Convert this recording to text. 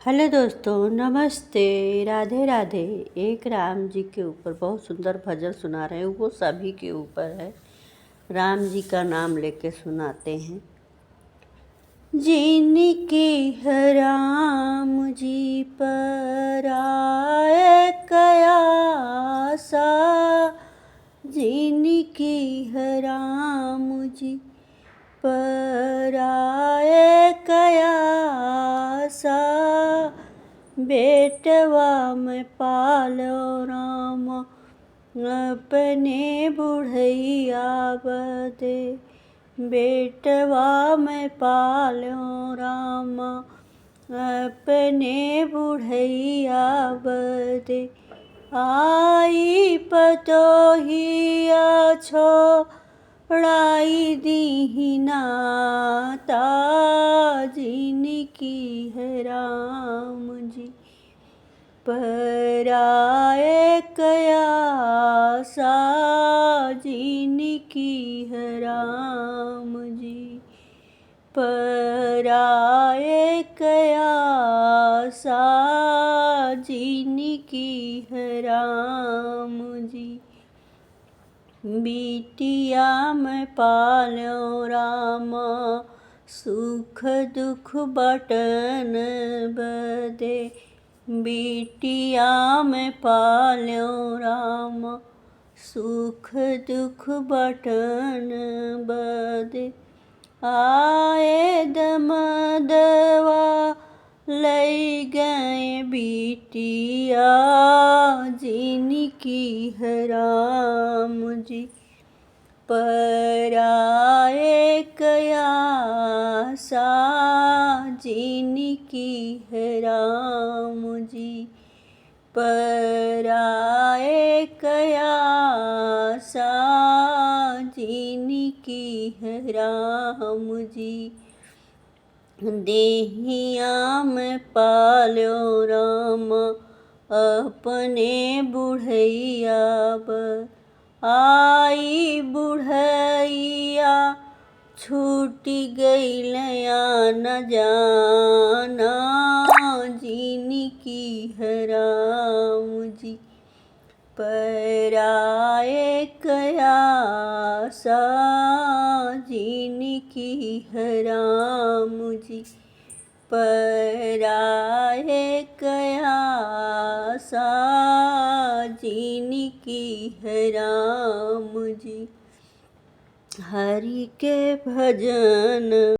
Hello दोस्तों, नमस्ते, राधे राधे। एक राम जी के ऊपर बहुत सुंदर भजन सुना रहे हैं। वो सभी के ऊपर है। राम जी का नाम लेके सुनाते हैं। जिनकी है राम जी पर आए कयासा, जिनकी है राम जी पर आए कयासा, बेटवा में पालो राम अपने बुढ़ैया बदे, बेटवा में पालो राम अपने बुढ़ैया बदे। आई पतोहिया छोड़ाई दीहि नाता, जिनकी है राम जी पर आए कयासा, जिनकी है राम जी पर आए कयासा, जिनकी है राम जी। बिटिया में पालो राम सुख दुख बटन बदे, बिटिया में पालो राम सुख दुख बटन बदे। आए दमदवा लई गए बिटिया, जिनकी है राम जी पर आए कयासा, जिनकी है राम जी पर आए कयासा, जिनकी है राम जी। देहिया में पालो राम अपने बुढ़ैया बर, आई बुढ़ैया छूटी गईलया न जाना, जिनकी है राम जी पर आए कयासा, जिनकी है राम जी पर आए कयासा, जिनकी है राम जी। हरि के भजन